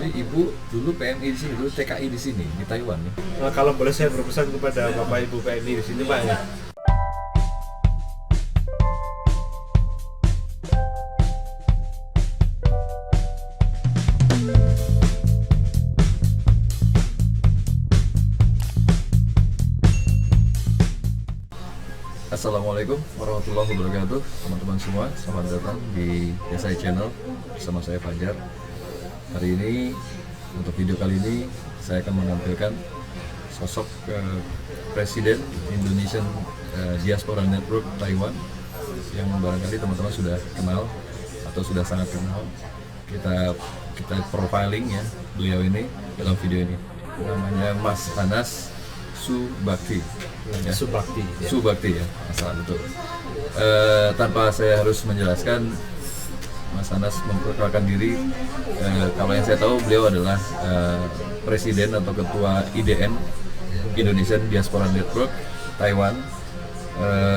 Jadi ibu dulu PMI di sini, dulu TKI di sini di Taiwan. Kalau boleh saya berpesan kepada Bapak Ibu PMI di sini Pak ya. Assalamualaikum warahmatullahi wabarakatuh, teman-teman semua, selamat datang di Yesai Channel bersama saya Fajar. Hari ini, untuk video kali ini, saya akan menampilkan sosok Presiden Indonesian Diaspora Network Taiwan yang barangkali teman-teman sudah kenal atau sudah sangat kenal. Kita profiling ya beliau ini dalam video ini. Namanya Mas Anas Subakti. Ya. Subakti ya, masalah betul. Tanpa saya harus menjelaskan, Mas Anas memperkenalkan diri. Kalau yang saya tahu, beliau adalah presiden atau ketua IDN, Indonesian Diaspora Network Taiwan,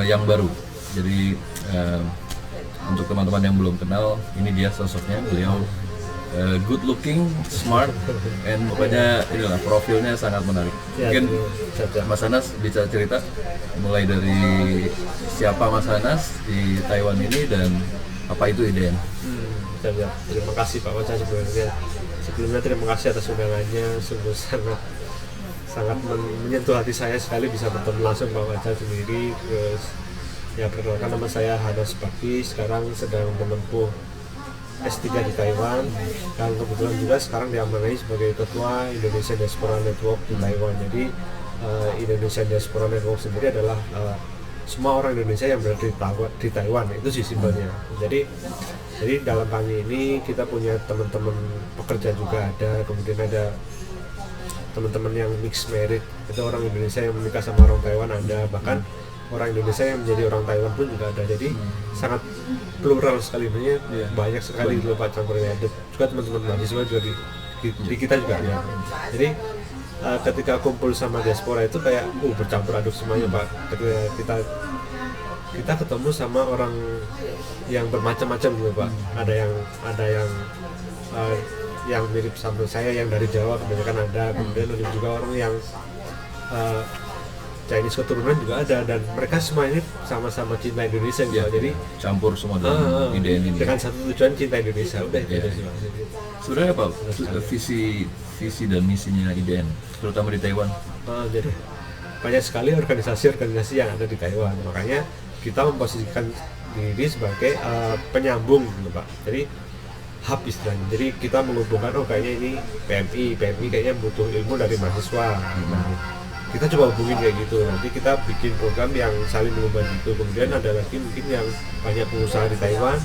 yang baru. Jadi untuk teman-teman yang belum kenal, ini dia sosoknya. Beliau good looking, smart, and pokoknya inilah profilnya sangat menarik. Mungkin Mas Anas bisa cerita mulai dari siapa Mas Anas di Taiwan ini dan apa itu IDN. Terima kasih Pak Waca sebelumnya terima kasih atas undangannya, sungguh sangat menyentuh hati saya sekali bisa bertemu langsung Pak Waca sendiri. Terus ya perkenalkan, nama saya Anas Subakti, sekarang sedang menempuh S3 di Taiwan dan kebetulan juga sekarang diamanai sebagai ketua Indonesian Diaspora Network di Taiwan. Jadi Indonesian Diaspora Network sendiri adalah semua orang Indonesia yang berada di Taiwan, itu sih simpelnya. Jadi dalam kami ini kita punya teman-teman pekerja juga ada, kemudian ada teman-teman yang mixed married, itu orang Indonesia yang menikah sama orang Taiwan ada, bahkan orang Indonesia yang menjadi orang Taiwan pun juga ada. Jadi sangat plural sekali, banyak sekali gitu Pak campurnya. Ada juga teman-teman mahasiswa juga di kita juga ada. Jadi ketika kumpul sama diaspora itu kayak bercampur aduk semuanya Pak. Ketika kita ketemu sama orang yang bermacam-macam gitu Pak. Ada yang mirip sama saya, yang dari Jawa kebanyakan ada, kemudian ada juga orang yang Chinese keturunan juga ada, dan mereka semua ini sama-sama cinta Indonesia gitu. Jadi campur semua dalam IDN ini dengan satu tujuan, cinta Indonesia. Udah itu sih. Sebenarnya apa visi dan misinya IDN terutama di Taiwan? Jadi banyak sekali organisasi yang ada di Taiwan, makanya kita memposisikan diri sebagai penyambung gitu Pak. Jadi hub istilahnya. Jadi kita menghubungkan, kayaknya ini PMI kayaknya butuh ilmu dari mahasiswa. Kita coba hubungin kayak gitu, nanti kita bikin program yang saling membantu. Kemudian ada lagi mungkin yang banyak pengusaha di Taiwan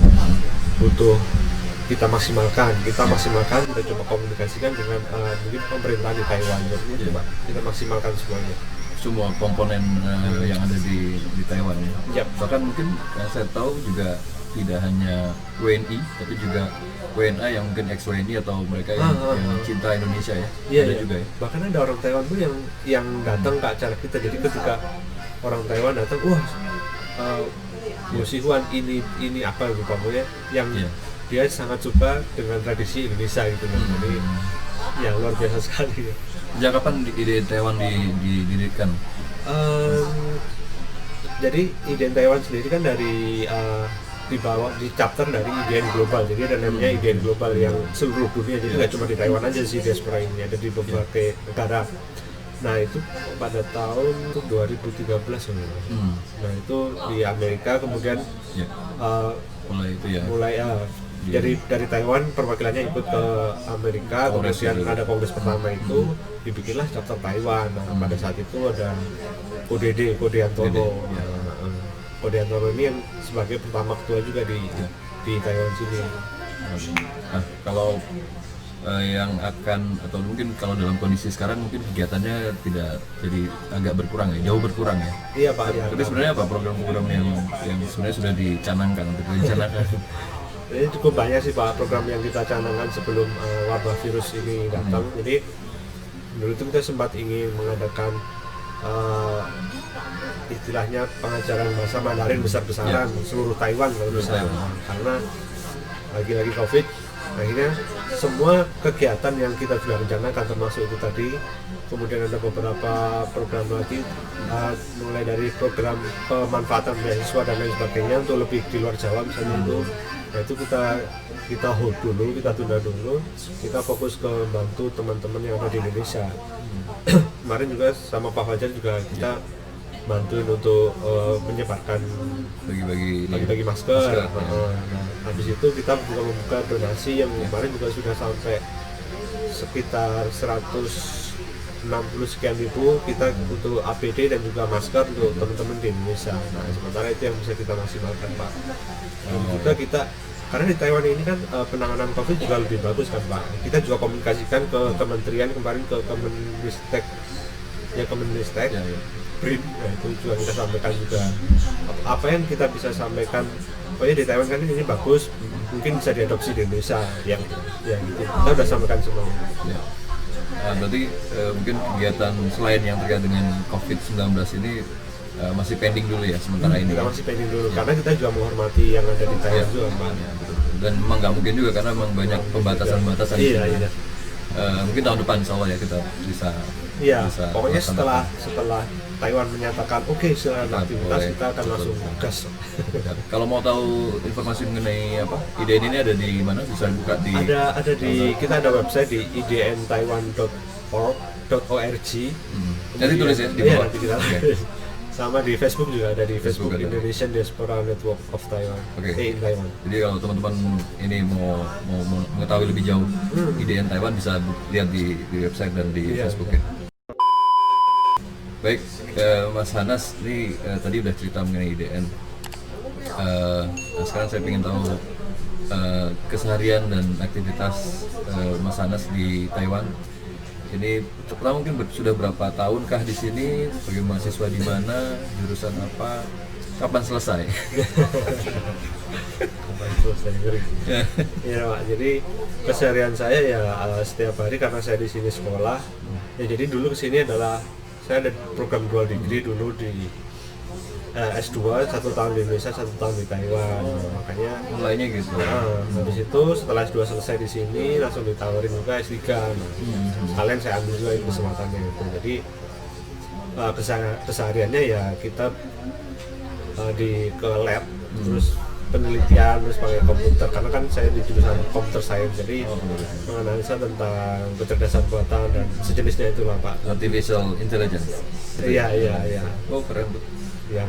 butuh kita maksimalkan, kita coba komunikasikan dengan mungkin pemerintah di Taiwan. Jadi coba kita maksimalkan semuanya, semua komponen yang ada di Taiwan ya. Bahkan mungkin yang saya tahu juga tidak hanya WNI tapi juga WNA yang mungkin ex-WNI atau mereka yang cinta Indonesia ya. Ada juga ya. Bahkan ada orang Taiwan tuh yang datang ke acara kita. Jadi ketika orang Taiwan datang, Bu Sihuan ini apa gitu pokoknya yang dia sangat suka dengan tradisi Indonesia gitu kan. Jadi ya luar biasa sekali. Sejak kapan IDN Taiwan didirikan? Jadi IDN Taiwan sendiri kan dari di chapter dari IDN Global. Jadi ada namanya IDN Global yang seluruh dunia, jadi nggak cuma di Taiwan aja sih diaspora ini, ada di berbagai negara. Nah itu pada tahun 2013 sebenarnya. Nah itu di Amerika, kemudian dari Taiwan perwakilannya ikut ke Amerika, kemudian ada kongres pertama itu dibikinlah chapter Taiwan. Nah pada saat itu ada Kode Antono. Kode Antono ini yang sebagai pertama ketua juga di Taiwan sini. Nah, kalau yang akan, atau mungkin kalau dalam kondisi sekarang mungkin kegiatannya tidak, jadi agak berkurang ya, jauh berkurang ya. Iya Pak. Tapi sebenarnya apa program-program yang sebenarnya sudah dicanangkan untuk direncanakan? Ini cukup banyak sih Pak program yang kita canangkan sebelum wabah virus ini datang. Jadi dulu itu kita sempat ingin mengadakan istilahnya pengajaran bahasa Mandarin besar-besaran seluruh Taiwan kalau bisa, karena lagi-lagi COVID, akhirnya semua kegiatan yang kita sudah rencanakan termasuk itu tadi, kemudian ada beberapa program lagi, mulai dari program pemanfaatan beasiswa dan lain sebagainya untuk lebih di luar Jawa misalnya itu, nah itu kita hold dulu, kita tunda dulu, kita fokus ke bantu teman-teman yang ada di Indonesia. Kemarin juga sama Pak Fajar juga kita bantuin untuk menyebarkan bagi masker. Nah, habis itu kita juga membuka donasi yang kemarin juga sudah sampai sekitar 160 sekian ribu kita untuk APD dan juga masker untuk teman-teman di Indonesia. Nah, sementara itu yang bisa kita maksimalkan, Pak. Dan juga kita, karena di Taiwan ini kan penanganan COVID juga lebih bagus kan, Pak. Kita juga komunikasikan ke kementerian, kemarin ke Kemenristek, BRIN, nah itu juga kita sampaikan juga apa yang kita bisa sampaikan. Pokoknya di Taiwan kan ini bagus, mungkin bisa diadopsi di Indonesia, yang gitu. Kita udah sampaikan semuanya. Ya. Berarti mungkin kegiatan selain yang terkait dengan COVID-19 ini masih pending dulu ya sementara ini. Kita masih pending dulu karena kita juga menghormati yang ada di Taiwan juga, Pak. Ya, dan memang nggak mungkin juga karena memang banyak pembatasan-pembatasan. Iya. Mungkin tahun depan insya Allah ya kita bisa. Iya. Pokoknya setelah Taiwan menyatakan oke, silakan aktivitas, kita akan langsung gas. Kalau mau tahu informasi mengenai IDN ini ada di mana, bisa buka di ada di kita ada website di idntaiwan.org. Nanti tulis ya di bawah. Nanti kita sama di Facebook juga ada, di Facebook Indonesian Diaspora Network of Taiwan. In Taiwan. Jadi kalau teman-teman ini mau mengetahui lebih jauh IDN Taiwan bisa lihat di website dan di Facebook ya. Baik, Mas Hanas, ini tadi udah cerita mengenai IDN. Nah sekarang saya ingin tahu keseharian dan aktivitas Mas Hanas di Taiwan. Ini pertama mungkin sudah berapa tahunkah di sini? Sebagai mahasiswa di mana? Jurusan apa? Kapan selesai? Kapan selesai? Ya Pak. Jadi keseharian saya ya setiap hari karena saya di sini sekolah. Ya jadi dulu kesini adalah saya ada program dual degree dulu di S2, 1 tahun di Indonesia, 1 tahun di Taiwan. Makanya mulainya gitu. Habis itu setelah S2 selesai di sini langsung ditawarin juga S3. Sekalian saya ambil juga kesempatannya itu. Jadi kesehariannya ya kita ke lab, terus penelitian, terus pakai komputer karena kan saya di jurusan computer science, jadi menganalisa tentang kecerdasan buatan dan sejenisnya itulah, Pak. Artificial intelligence. Iya. Oh keren tuh. Iya.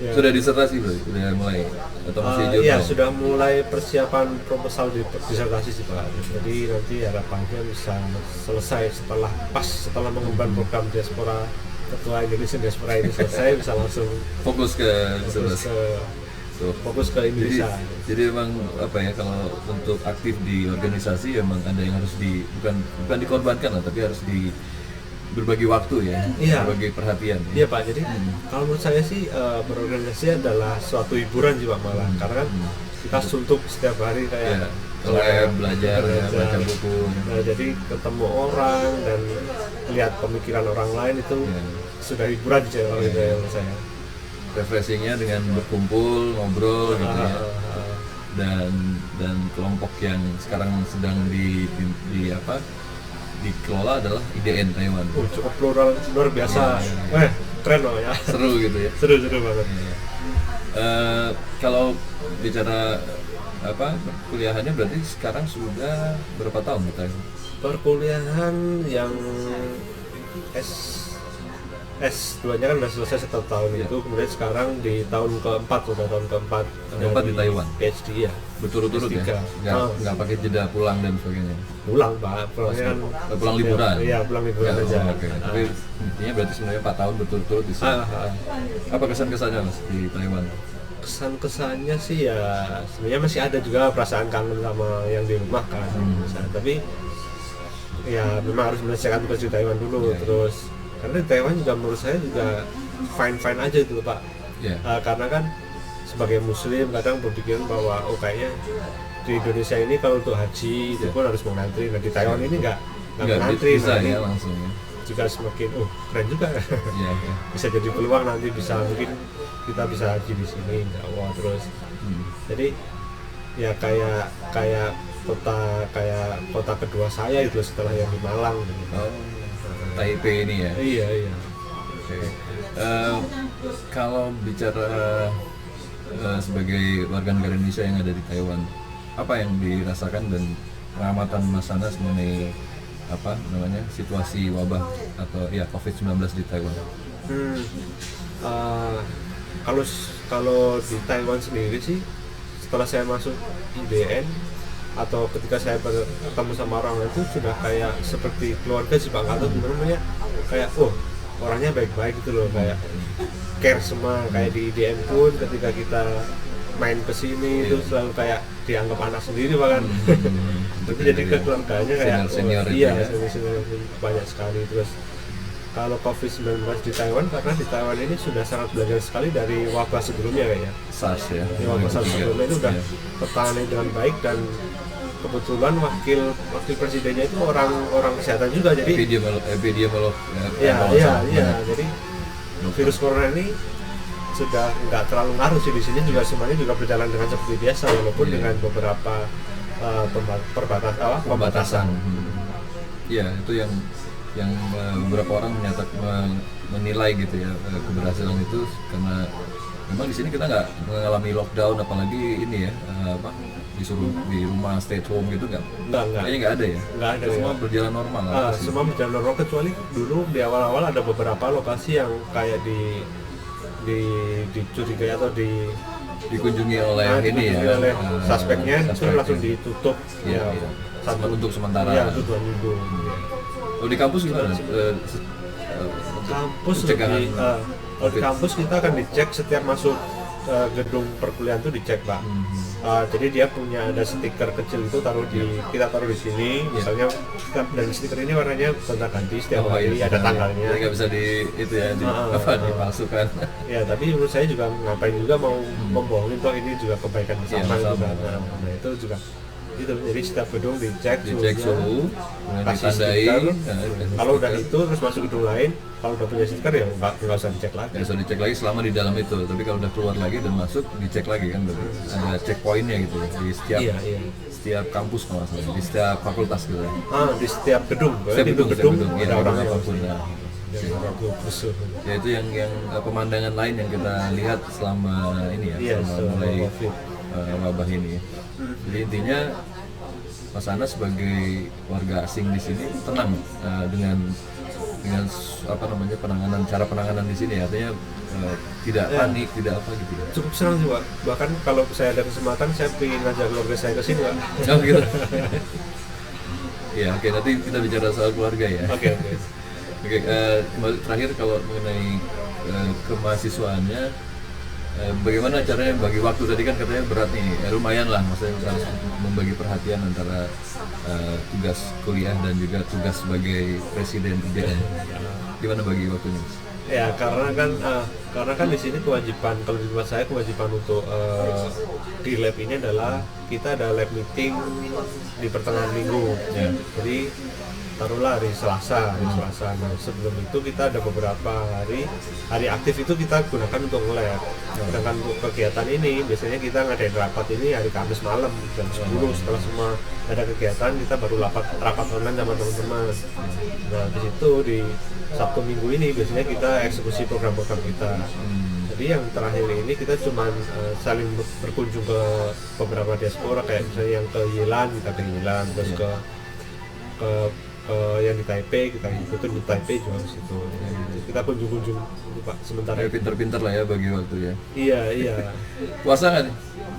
Ya. Sudah disertasi belum? Sudah mulai atau masih jauh? Iya, sudah mulai persiapan proposal di disertasi sih, Pak. Jadi nanti harapannya bisa selesai setelah mengemban program diaspora, ketua Indonesia diaspora ini selesai bisa langsung fokus ke Indonesia. Jadi memang kalau untuk aktif di organisasi memang ada yang harus bukan dikorbankan lah, tapi harus berbagi waktu ya, berbagi perhatian. Iya Pak, jadi kalau menurut saya sih berorganisasi adalah suatu hiburan sih Pak, malah karena kan kita suntuk setiap hari kayak belajar, baca buku. Nah, jadi ketemu orang dan lihat pemikiran orang lain itu sudah hiburan sih menurut saya. Refreshingnya dengan berkumpul, ngobrol gitu ya. Dan kelompok yang sekarang sedang dikelola adalah IDN Taiwan. Cukup plural, luar biasa. Keren loh ya. Seru gitu ya. Seru banget. Kalau bicara perkuliahannya berarti sekarang sudah berapa tahun kita? Perkuliahan yang S2-nya kan udah selesai 1 tahun itu, kemudian sekarang di tahun keempat di Taiwan. PhD ya. Berturut-turut ya? Nggak pakai jeda pulang dan sebagainya? Pulang Pak, pulangnya kan pulang liburan? Iya, pulang liburan aja. Tapi intinya berarti sebenarnya 4 tahun berturut-turut di sini. Apa kesan-kesannya Mas di Taiwan? Kesan-kesannya sih ya sebenarnya masih ada juga perasaan kangen sama yang di rumah kan. Tapi ya memang harus menyelesaikan tugas di Taiwan dulu. Terus karena di Taiwan juga menurut saya juga fine aja gitu Pak. Karena kan sebagai muslim kadang berpikiran bahwa kayaknya di Indonesia ini kalau untuk haji itu pun harus mengantri. Nah di Taiwan ini nggak mengantri, bisa ya langsung ya. Juga semakin keren juga. Bisa jadi peluang nanti mungkin kita bisa haji di sini, terus jadi ya kayak kota kedua saya itu setelah yang di Malang. Oh, Taipei ini ya. Iya. Oke. Kalau bicara sebagai warga negara Indonesia yang ada di Taiwan, apa yang dirasakan dan pengamatan Mas Anas mengenai apa namanya situasi wabah atau ya COVID-19 di Taiwan? Kalau di Taiwan sendiri sih, setelah saya masuk IDN atau ketika saya ketemu sama orang itu sudah kayak seperti keluarga sih Pak, atau gimana namanya, kayak orangnya baik-baik gitu loh, kayak care semua. Kayak di IDN pun ketika kita main ke sini itu selalu kayak dianggap anak sendiri bahkan. Tapi jadi keluarganya kayak senior iya, ya. senior banyak sekali. Terus kalau COVID-19 di Taiwan, karena di Taiwan ini sudah sangat belajar sekali dari wabah sebelumnya kayaknya. SARS ya. Wabah SARS sebelumnya itu udah tertangani dengan baik, dan kebetulan wakil presidennya itu orang kesehatan juga, jadi epidemiolog jadi virus corona ini sudah nggak terlalu ngaruh sih di sini, juga semuanya juga berjalan dengan seperti biasa walaupun dengan beberapa pembatasan. Iya, itu yang beberapa orang menilai gitu ya keberhasilan itu, karena memang di sini kita nggak mengalami lockdown, apalagi ini ya disuruh di rumah stay at home gitu kayaknya nggak ada ya. Nggak ada, semua berjalan normal. Semua berjalan normal, kecuali dulu di awal-awal ada beberapa lokasi yang kayak dicurigai atau dikunjungi oleh oleh suspeknya itu langsung ditutup untuk sementara. Ya, untuk 2 minggu. Oh, di kampus gimana? Kampus di kampus kita akan dicek setiap masuk gedung perkuliahan itu dicek Pak. Jadi dia punya ada stiker kecil itu kita taruh di sini misalnya, dan stiker ini warnanya gonta-ganti setiap hari, ada tanggalnya. Jadi nggak bisa dipalsukan. Ya, tapi menurut saya juga ngapain juga mau membohongin, toh ini juga kebaikan bersama juga. Nah, itu juga itu, jadi setiap gedung dicek suhu, kasih stiker. Kalau udah itu terus masuk gedung lain, kalau udah punya stiker ya nggak usah dicek lagi. Nggak usah dicek lagi selama di dalam itu. Tapi kalau udah keluar lagi dan masuk, dicek lagi kan, ada checkpointnya gitu di setiap kampus kalau nggak salah, di setiap fakultas gitu. Di setiap gedung. Setiap gedung ada orang yang apapun. Ya itu yang pemandangan lain yang kita lihat selama ini ya, selama mulai wabah ini. Jadi intinya Mas Anas sebagai warga asing di sini tenang dengan cara penanganan di sini, artinya tidak panik, tidak apa gitu ya. Cukup senang sih Pak, bahkan kalau saya ada kesempatan saya ingin ngajak keluarga saya ke sini Pak. Oh gitu. Ya oke, nanti kita bicara soal keluarga ya. Oke. Terakhir kalau mengenai kemahasiswaannya, bagaimana caranya bagi waktu, tadi kan katanya berat nih, lumayan lah, maksudnya harus membagi perhatian antara tugas kuliah dan juga tugas sebagai presiden IDN. Gimana bagi waktunya? Ya karena kan di sini kewajiban, kalau di tempat saya kewajiban untuk di lab ini adalah kita ada lab meeting di pertengahan minggu. Jadi taruhlah hari Selasa. Nah, sebelum itu kita ada beberapa hari aktif itu kita gunakan untuk nge-lab. Sedangkan untuk kegiatan ini biasanya kita ngadain rapat ini hari Kamis malam jam 10, setelah semua ada kegiatan kita baru rapat online sama teman-teman. Nah, di situ di Sabtu Minggu ini biasanya kita eksekusi program-program kita. Jadi yang terakhir ini kita cuma saling berkunjung ke beberapa diaspora, kayak misalnya yang ke Yilan, kita ke Yilan, terus ke yang di Taipei, kita ikutin di Taipei juga di situ. Kita kunjung-kunjung Pak sementara. Pinter-pinter lah ya bagi waktu ya. Iya. Puasa kan?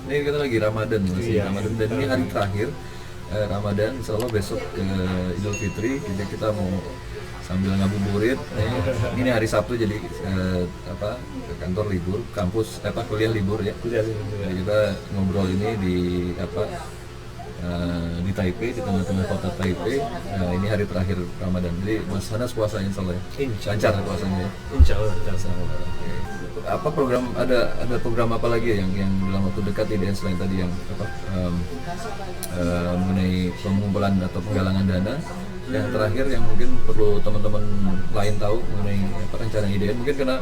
Ini kita lagi Ramadan Ramadan, dan ini hari terakhir Ramadan, selalu besok ke Idul Fitri, jadi kita mau sambil ngabuburit. Ini hari Sabtu jadi kantor libur, kampus kuliah libur ya. Jadi kita ngobrol ini di Taipei, di tengah-tengah kota Taipei. Ini hari terakhir Ramadan. Jadi Mas Anas puasa insya Allah ya? Lancar puasanya ya? Insya Allah. Okay. Apa program, ada program apa lagi yang dalam waktu dekat IDN selain tadi yang mengenai pengumpulan atau penggalangan dana? Yang terakhir yang mungkin perlu teman-teman lain tahu mengenai rencana IDN, mungkin karena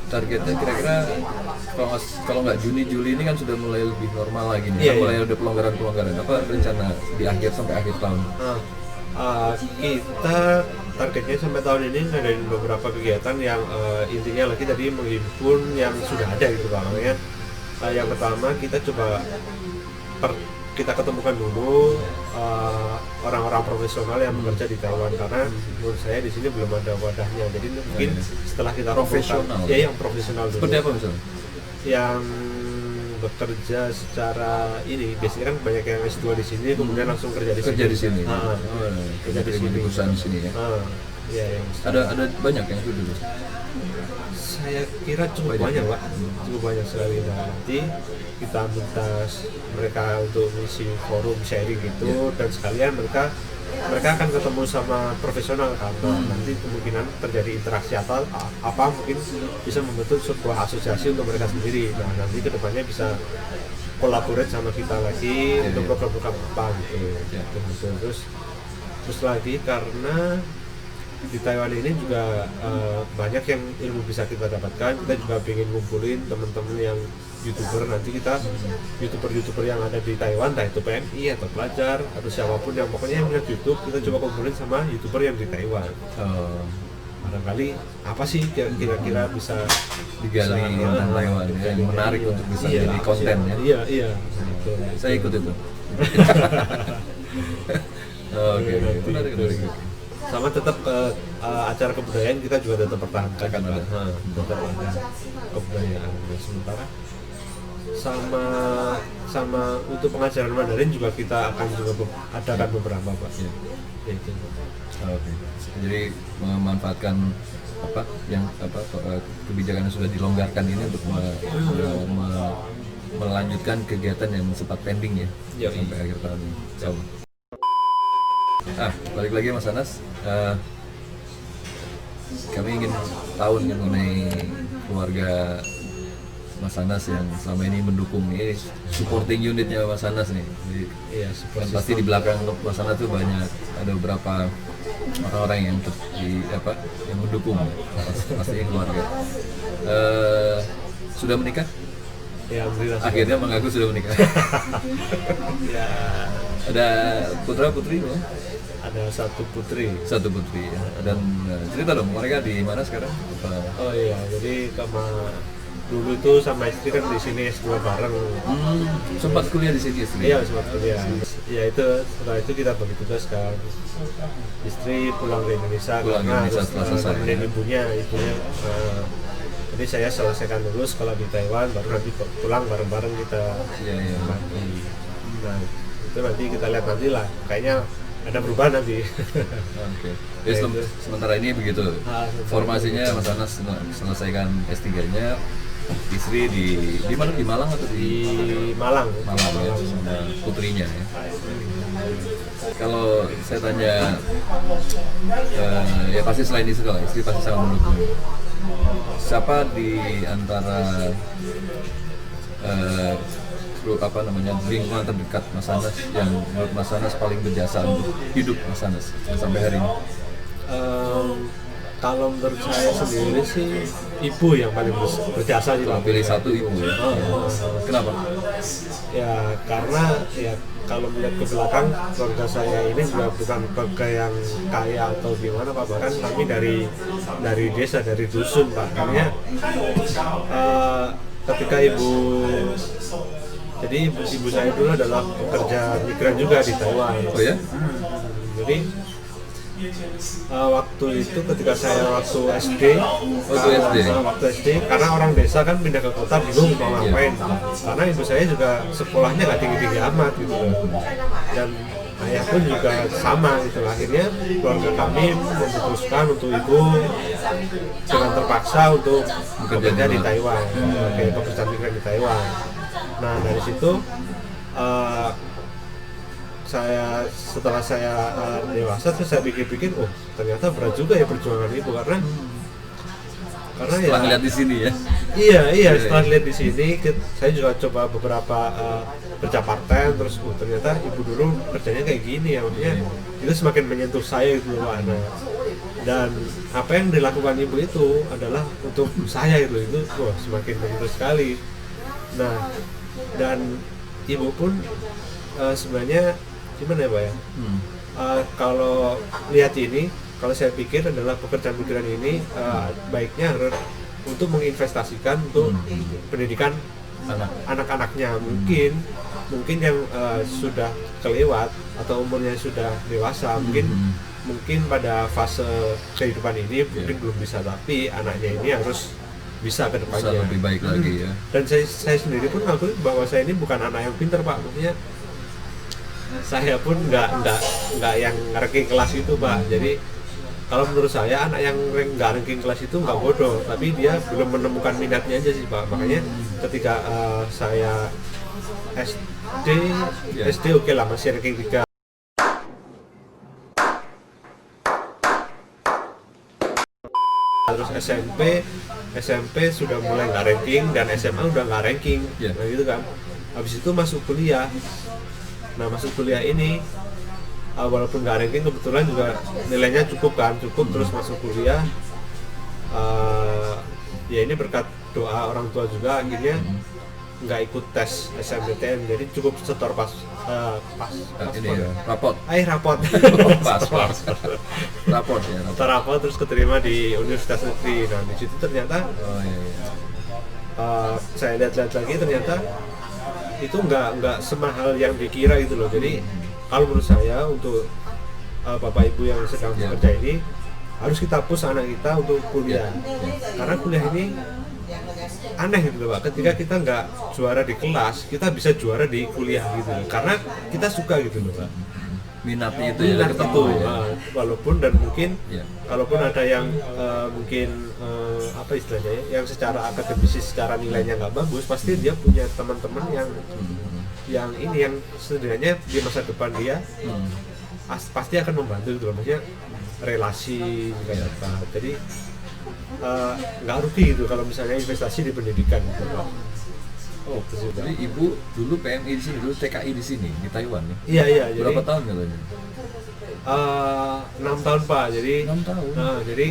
targetnya kira-kira kalau nggak Juni Juli ini kan sudah mulai lebih normal lagi nih. Iya, Kan mulai iya. ada pelonggaran. Apa rencana di akhir sampai akhir tahun? Kita targetnya sampai tahun ini ngadain beberapa kegiatan yang intinya lagi tadi menghimpun yang sudah ada gitu Pak. Makanya yang pertama kita coba kita ketemukan dulu orang-orang profesional yang bekerja di Taiwan, karena menurut saya di sini belum ada wadahnya. Jadi mungkin setelah kita Profesional. kumpulkan, yang profesional dulu. Seperti apa misalnya? Yang bekerja secara ini biasanya kan banyak yang S2 di sini kemudian langsung kerja di sini. Kerja di sini. Kerja di sini. Di perusahaan di sini ya. Ya, yang Ada banyak yang itu dulu. saya kira cukup banyak Pak, cukup banyak sekali. Nah, nanti kita minta mereka untuk mengisi forum sharing gitu, dan sekalian mereka akan ketemu sama profesional karena nanti kemungkinan terjadi interaksi atau apa mungkin bisa membentuk sebuah asosiasi untuk mereka sendiri. Nah, nanti kedepannya bisa collaborate sama kita lagi untuk program-program apa gitu. Terus lagi karena di Taiwan ini juga banyak yang ilmu bisa kita dapatkan. Kita juga pengen ngumpulin teman-teman yang YouTuber, nanti kita YouTuber yang ada di Taiwan, entah itu PMI atau pelajar atau siapapun yang pokoknya yang lihat YouTube, kita coba kumpulin sama YouTuber yang di Taiwan. Barangkali apa sih kira-kira bisa Digali tentang Taiwan ya, yang menarik untuk bisa jadi konten ya. Iya. Gitu. Saya ikut itu. Oke. Menarik. Sama tetap acara kebudayaan kita juga tetap pertahankan. Akan ada. Tetap ada kebudayaan. Sementara sama untuk pengajaran Mandarin juga kita akan juga adakan beberapa Pak. Ya. Itu. Oke. Jadi memanfaatkan kebijakan yang sudah dilonggarkan ini untuk melanjutkan kegiatan yang sempat pending ya sampai akhir tahun ini. Balik lagi Mas Anas, kami ingin tahu nih mengenai keluarga Mas Anas yang selama ini mendukung ini supporting unitnya Mas Anas nih. Jadi, kan pasti di belakang Mas Anas tuh banyak, ada beberapa orang-orang yang yang mendukung, pasti keluarga. Sudah menikah? Ya, alhamdulillah. Akhirnya mengaku sudah menikah. Ya, Ada putra putri ya? ada satu putri. Ya. Dan cerita dong, mereka di mana sekarang? Oh iya, jadi dulu itu sama istri kan di sini S2 bareng. Sempat kuliah di sini istri? Iya, sempat kuliah. Ya itu, setelah itu kita bagi tugas kan. Istri pulang ke Indonesia karena harus nemenin ibunya. Jadi saya selesaikan dulu sekolah di Taiwan, baru nanti pulang bareng-bareng kita. Iya. Nah, itu nanti kita lihat nanti lah. Kayaknya ada perubahan nanti. Oke. Jadi sementara ini begitu. Formasinya Mas Anas selesaikan S3-nya, istri di mana, di Malang atau Di Malang. Malang ya, sama putrinya ya. Kalau saya tanya, ya pasti selain istri lah, istri pasti sangat mendukung. Siapa di antara lingkungan terdekat Mas Anas yang menurut Mas Anas paling berjasa untuk hidup Mas Anas sampai hari ini? Kalau menurut saya sendiri sih ibu yang paling berjasa sih. Pilih satu ibu ya. Kenapa? Ya karena ya kalau melihat ke belakang keluarga saya ini juga bukan keluarga yang kaya atau gimana Pak, bahkan kami dari desa, dari dusun Pak. Makanya ketika jadi ibu saya dulu adalah pekerja migran juga di Taiwan. Oh ya? Jadi waktu itu ketika saya waktu SD, karena orang desa kan pindah ke kota bingung mau ngapain. Karena ibu saya juga sekolahnya nggak tinggi-tinggi amat gitu, dan ayah pun juga sama gitu. Akhirnya keluarga kami memutuskan untuk ibu dengan terpaksa untuk bekerja di Taiwan, sebagai pekerja migran di Taiwan. Nah dari situ setelah saya dewasa, terus saya pikir-pikir, oh ternyata berat juga ya perjuangan ibu, karena setelah lihat di sini ya. Iya, setelah lihat di sini saya juga coba beberapa kerja part-time, terus ternyata ibu dulu kerjanya kayak gini ya, maksudnya itu semakin menyentuh saya gitu Pak. Dan apa yang dilakukan ibu itu adalah untuk saya itu semakin menyentuh sekali. Nah, dan ibu pun sebenarnya gimana ya Pak ya? Kalau lihat ini, kalau saya pikir adalah pekerjaan ini baiknya harus untuk menginvestasikan untuk pendidikan anak-anaknya. Mungkin yang sudah kelewat atau umurnya sudah dewasa, mungkin pada fase kehidupan ini mungkin belum bisa, tapi anaknya ini harus bisa ke depannya. Bisa lebih baik lagi ya. Dan saya sendiri pun ngakui bahwa saya ini bukan anak yang pintar Pak, maksudnya saya pun nggak yang ranking kelas itu Pak. Jadi kalau menurut saya anak yang nggak ranking kelas itu nggak bodoh, tapi dia belum menemukan minatnya aja sih Pak. Makanya ketika saya SD oke lah masih ranking 3. Terus SMP sudah mulai nggak ranking, dan SMA udah nggak ranking, nah gitu kan. Habis itu masuk kuliah. Nah masuk kuliah ini walaupun nggak ranking, kebetulan juga nilainya cukup, terus masuk kuliah. Ya ini berkat doa orang tua juga, akhirnya nggak ikut tes SNMPTN, jadi cukup setor pas ini ya, rapot rapot ya, rapot terus keterima di Universitas Negeri. Nah di situ ternyata saya lihat-lihat lagi, ternyata itu nggak semahal yang dikira gitu loh. Jadi kalau menurut saya untuk bapak ibu yang sedang bekerja ini harus kita push anak kita untuk kuliah, karena kuliah ini aneh gitu loh Pak, ketika kita nggak juara di kelas, kita bisa juara di kuliah gitu loh, karena kita suka gitu loh Pak. Minatnya itu ya ketemu ya. Walaupun dan mungkin kalaupun ada yang mungkin apa istilahnya ya, yang secara akademis secara nilainya nggak bagus, pasti dia punya teman-teman yang ini yang sebenarnya di masa depan dia pasti akan membantu gitu loh, maksudnya relasi juga dapat. Jadi nggak rugi gitu kalau misalnya investasi di pendidikan gitu Pak. Oh, jadi ibu dulu PMI di sini, dulu TKI di sini di Taiwan nih. Iya. Berapa tahun katanya? 6 tahun Pak. Jadi 6 tahun. Jadi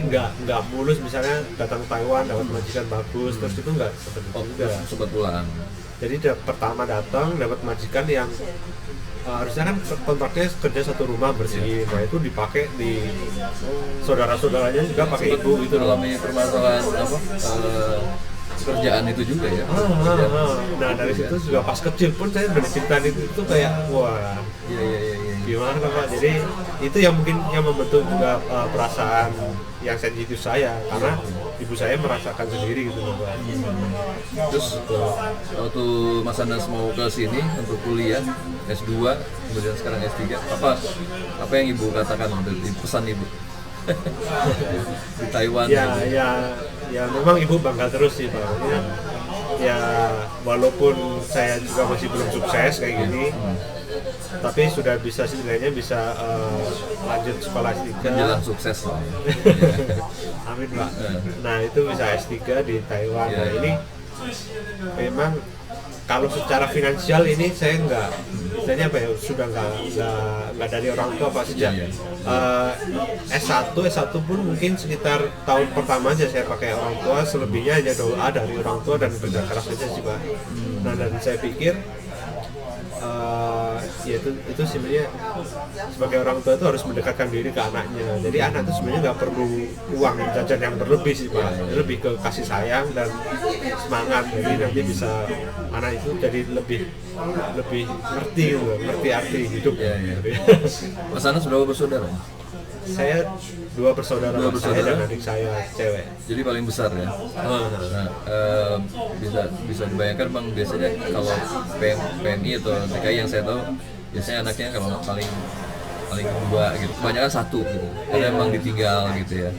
nggak mulus misalnya datang Taiwan dapat majikan bagus, terus itu nggak seperti itu juga. Sempat pulang. Jadi pertama datang dapat majikan yang harusnya kan kontraknya kerja satu rumah bersihin, nah itu dipakai di saudara-saudaranya juga pakai ibu gitu loh. Alami permasalahan apa? Kerjaan itu juga ya. Nah dari situ juga pas kecil pun saya udah diciptain itu kayak wah. Iya. Gimana Pak? Jadi itu yang mungkin yang membentuk juga perasaan yang sensitif saya, karena ibu saya merasakan sendiri gitu loh Pak. Terus waktu Mas Anas mau ke sini untuk kuliah S2, kemudian sekarang S3, apa yang ibu katakan di pesan ibu di Taiwan? Ya memang ibu bangga terus sih Pak. Ya walaupun saya juga masih belum sukses kayak gini, tapi sudah bisa setidaknya bisa lanjut sekolah S3. Menjelang sukses lah. Amin Pak. Nah itu bisa S3 di Taiwan. Nah ini memang kalau secara finansial ini saya istilahnya apa ya, sudah nggak dari orang tua Pak sejak S1 pun mungkin sekitar tahun pertama aja saya pakai orang tua, selebihnya hanya doa dari orang tua dan kerja keras aja sih Pak. Nah dan saya pikir ya itu sebenarnya sebagai orang tua itu harus mendekatkan diri ke anaknya. Jadi anak itu sebenarnya nggak perlu uang jajan yang berlebih sih Pak, lebih ke kasih sayang dan semangat. Jadi nanti bisa anak itu jadi lebih ngerti arti hidup. Mas Anas berapa bersaudara? Saya 2 bersaudara, saya dan adik saya cewek. Jadi paling besar ya. Nah, bisa dibayangkan Bang, biasanya kalau PMI atau TKI yang saya tahu, biasanya anaknya kalau paling 2 gitu, kebanyakan 1 gitu. Karena emang ditinggal gitu ya.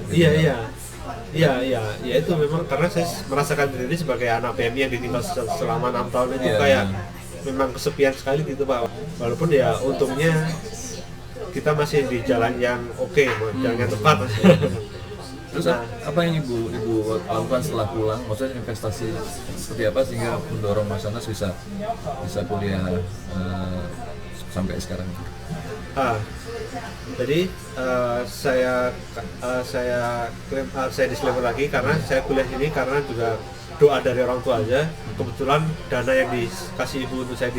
Iya, itu memang karena saya merasakan diri sebagai anak PMI yang ditinggal selama 6 tahun itu kayak memang kesepian sekali gitu Pak. Walaupun ya untungnya kita masih di jalan yang jalan yang tepat. Terus apa yang ibu lakukan setelah pulang? Maksudnya investasi seperti apa sehingga mendorong Mas Anas bisa kuliah sampai sekarang? Jadi saya disclaimer lagi karena saya kuliah ini karena juga doa dari orang tua aja. Kebetulan dana yang dikasih ibu untuk saya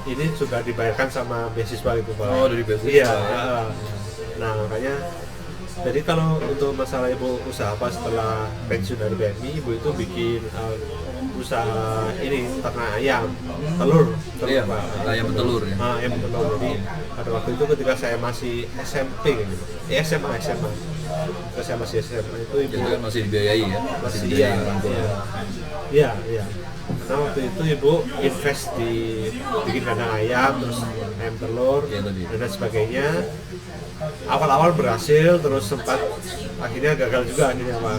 ini sudah dibayarkan sama beasiswa itu Pak. Oh, dari beasiswa. Iya. Nah makanya jadi kalau untuk masalah ibu usaha apa setelah pensiun dari BMI, ibu itu bikin usaha ini ternak ayam, telur Iya, Pak. ayam telur ya. Ayam telur. Jadi pada waktu itu ketika saya masih SMP gitu. SMA. Ketika saya masih SMA itu ibu Itu kan masih dibiayai ya, masih dibiayai orang tua. iya. Karena waktu itu ibu invest di bikin kandang ayam, terus ayam telur Iya, tadi. dan sebagainya. Awal-awal berhasil, terus sempat akhirnya gagal juga akhirnya Pak,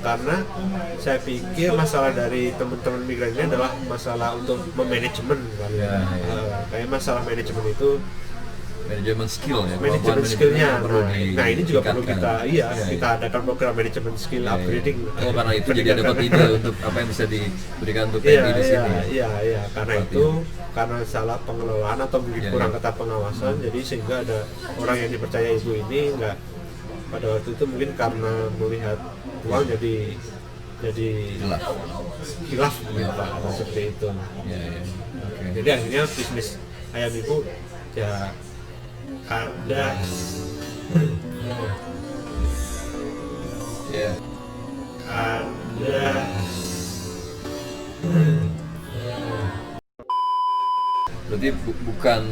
karena saya pikir masalah dari teman-teman migran ini adalah masalah untuk memanajemen kali Ya, ya. Kayak masalah manajemen itu Manajemen skill ya. manajemen kemampuan skillnya. perlu Nah ini juga perlu ditingkatkan. kita Iya, kita adakan program manajemen skill iya. upgrading. Oh, karena itu jadi dapat ide untuk apa yang bisa diberikan untuk Iya, PMI di sini. iya. Karena Seperti itu karena salah pengelolaan atau mungkin Iya, kurang iya. ketat pengawasan, jadi sehingga ada orang yang dipercaya ibu ini nggak pada waktu itu mungkin karena melihat uang jadi Jelas. hilaf gitu Pak, seperti itu. Ya, ya. Oke. Jadi akhirnya bisnis ayam ibu ya kandas. Ya. Kandas. Berarti bukan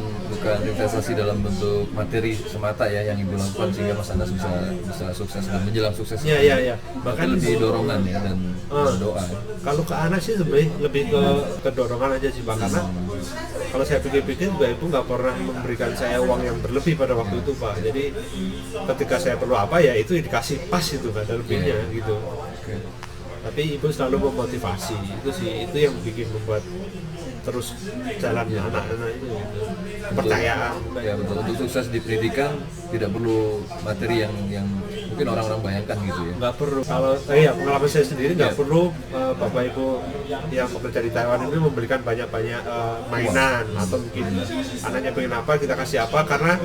investasi dalam bentuk materi semata ya yang ibu lakukan sehingga Mas Anas bisa sukses dan menjelang sukses. Iya. Bahkan Bahkan lebih dorongan ya dan doa. kalau ke anak sih sebenarnya lebih ke dorongan aja sih Pak, karena kalau saya pikir-pikir juga ibu nggak pernah memberikan saya uang yang berlebih pada waktu itu Pak. Jadi ketika saya perlu apa ya itu dikasih pas itu nggak ada lebihnya gitu. Oke. Tapi ibu selalu memotivasi, itu yang bikin membuat terus jalannya anak-anak itu gitu. Kepercayaan. Ya betul. Untuk sukses di pendidikan tidak perlu materi yang mungkin orang-orang bayangkan gitu ya. Nggak perlu, kalau pengalaman saya sendiri nggak perlu bapak ibu yang bekerja di Taiwan ini memberikan banyak-banyak mainan atau mungkin anaknya pengen apa kita kasih apa karena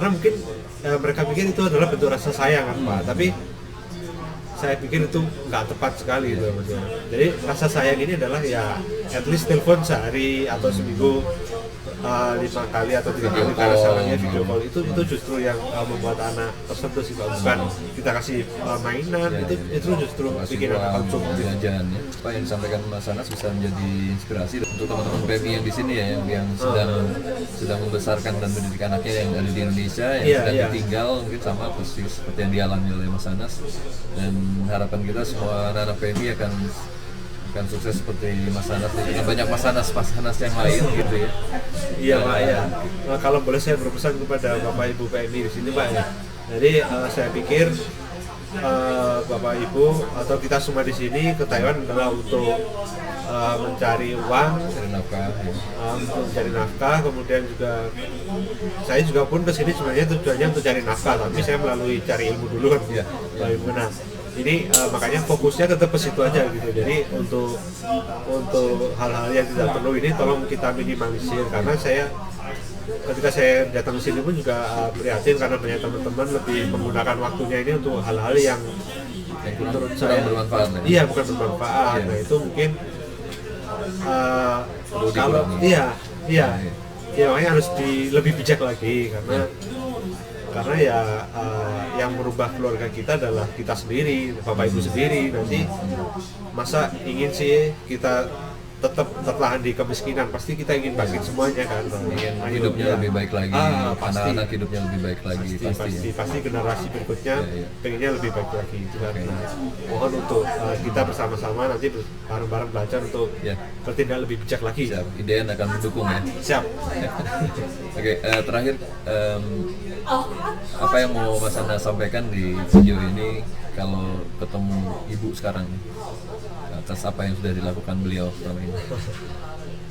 mungkin mereka pikir itu adalah bentuk rasa sayang kan Pak, tapi saya pikir itu nggak tepat sekali itu maksudnya. Jadi rasa sayang ini adalah ya at least telepon sehari atau seminggu 5 kali atau 3 kali karena salahnya video call itu justru yang membuat anak tersentuh sih Pak. Bukan kita kasih mainan itu justru bikin anak konsum. Jajan ya. Apa yang disampaikan Mas Anas bisa menjadi inspirasi untuk teman-teman PMI yang di sini ya yang sedang membesarkan dan mendidik anaknya yang ada di Indonesia yang sedang ditinggal mungkin sama persis seperti yang dialami oleh Mas Anas, dan harapan kita semua anak-anak PMI akan sukses seperti Mas Anas dengan banyak Mas Anas yang lain gitu ya. Iya Pak ya. Nah, kalau boleh saya berpesan kepada Bapak Ibu PMI di sini Pak ya. Jadi saya pikir Bapak Ibu atau kita semua di sini ke Taiwan adalah untuk mencari uang, untuk mencari nafkah, kemudian juga saya juga pun kesini sebenarnya tujuannya untuk cari nafkah, tapi saya melalui cari ilmu dulu kan ya. Nah, ini makanya fokusnya tetap ke situ aja gitu. Jadi untuk hal-hal yang tidak perlu ini tolong kita minimalisir, karena saya ketika saya datang ke sini pun juga prihatin karena banyak teman-teman lebih menggunakan waktunya ini untuk hal-hal yang menurut saya bermanfaat. Iya, bukan bermanfaat. Nah, itu mungkin kalau makanya harus lebih bijak lagi karena ya yang merubah keluarga kita adalah kita sendiri, bapak ibu sendiri. Nanti masa ingin sih kita tetap tertahan di kemiskinan, pasti kita ingin bangkit semuanya kan, ingin hidupnya lebih baik lagi, anak-anak hidupnya lebih baik lagi, pasti generasi berikutnya pengennya lebih baik lagi itu kan. Mohon untuk kita bersama-sama nanti bareng-bareng belajar untuk bertindak lebih bijak lagi. Siap. IDN akan mendukung ya. Siap. Oke, terakhir apa yang mau Mas Anda sampaikan di video ini kalau ketemu ibu sekarang atas apa yang sudah dilakukan beliau selama ini?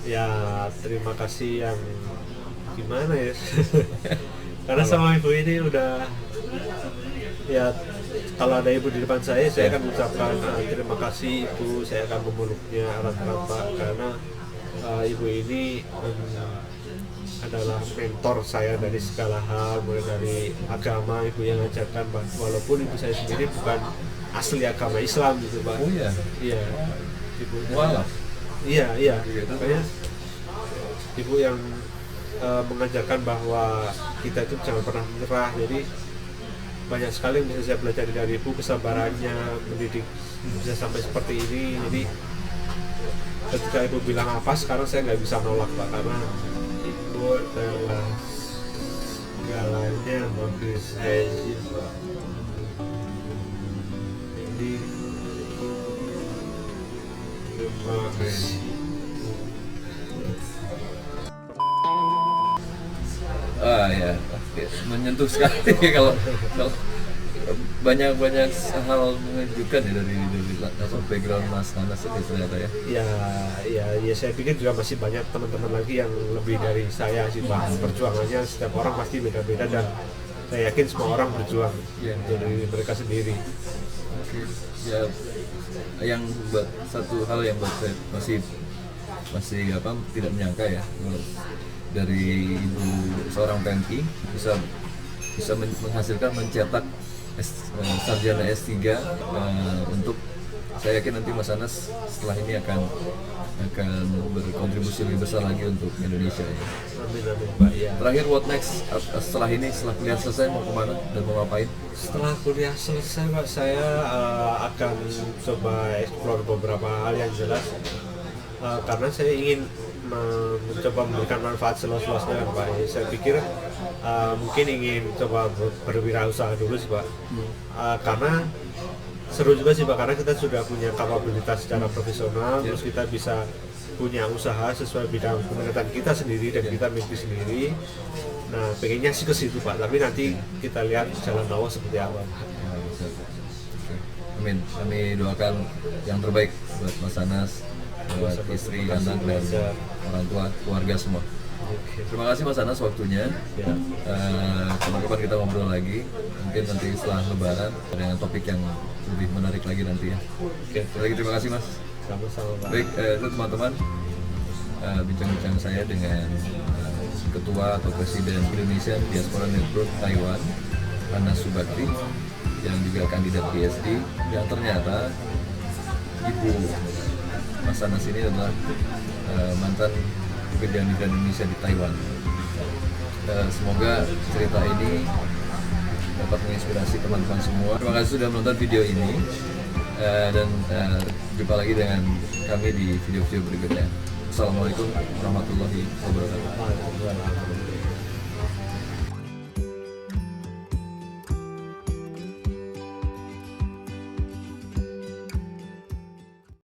Ya, terima kasih yang gimana ya. Karena sama ibu ini udah ya, kalau ada ibu di depan saya akan ucapkan terima kasih ibu, saya akan memeluknya erat-erat Pak, karena ibu ini adalah mentor saya dari segala hal, mulai dari agama. Ibu yang ngajarkan, walaupun ibu saya sendiri bukan asli agama Islam gitu Pak. Oh iya. Iya, ibu. Mualaf. Iya. Gitu. Makanya ibu yang mengajarkan bahwa kita itu jangan pernah menyerah. Jadi banyak sekali yang bisa saya pelajari dari ibu, kesabarannya mendidik bisa sampai seperti ini. Jadi ketika ibu bilang apa, sekarang saya nggak bisa nolak Pak, karena ibu adalah segalanya bagi saya. Jadi terima kasih. Ya, oke. Menyentuh sekali kalau banyak hal mengejutkan ya dari background Mas Anas ini ternyata ya. Ya saya pikir juga masih banyak teman-teman lagi yang lebih dari saya sih Pak. Perjuangannya setiap orang pasti beda-beda, dan saya yakin semua orang berjuang dari mereka sendiri. Oke. Ya, yang buat satu hal yang buat saya masih tidak menyangka ya, dari ibu seorang PMI bisa menghasilkan mencetak sarjana S3 untuk, saya yakin nanti Mas Anas setelah ini akan berkontribusi lebih besar lagi untuk Indonesia ya. Amin Pak ya. Terakhir, what next setelah ini, setelah kuliah selesai mau kemana dan mau ngapain? Setelah kuliah selesai Pak, saya akan coba explore beberapa hal yang jelas, karena saya ingin mencoba memberikan manfaat seluas-luasnya Pak. Saya pikir mungkin ingin coba berwirausaha dulu sih Pak. Karena seru juga sih Pak, karena kita sudah punya kapabilitas secara profesional, terus kita bisa punya usaha sesuai bidang peminatan kita sendiri dan kita mimpi sendiri. Nah, pengennya sih ke situ Pak, tapi nanti kita lihat jalan Allah seperti apa. Amin. Kami doakan yang terbaik buat Mas Anas, buat istri, anak, dan orang tua, keluarga semua. Terima kasih Mas Anas waktunya. Kapan-kapan kita ngobrol lagi, mungkin nanti setelah Lebaran dengan topik yang lebih menarik lagi nanti ya. Lagi terima kasih Mas. Sama-sama Pak. Baik, itu teman-teman, bincang-bincang saya dengan Ketua atau Presiden Indonesian Diaspora Network Taiwan, Anas Subakti, yang juga kandidat PhD, yang ternyata Ibu Mas Anas ini adalah mantan pekerja migran Indonesia di Taiwan. Semoga cerita ini dapat menginspirasi teman-teman semua. Terima kasih sudah menonton video ini, dan jumpa lagi dengan kami di video-video berikutnya. Assalamualaikum warahmatullahi wabarakatuh.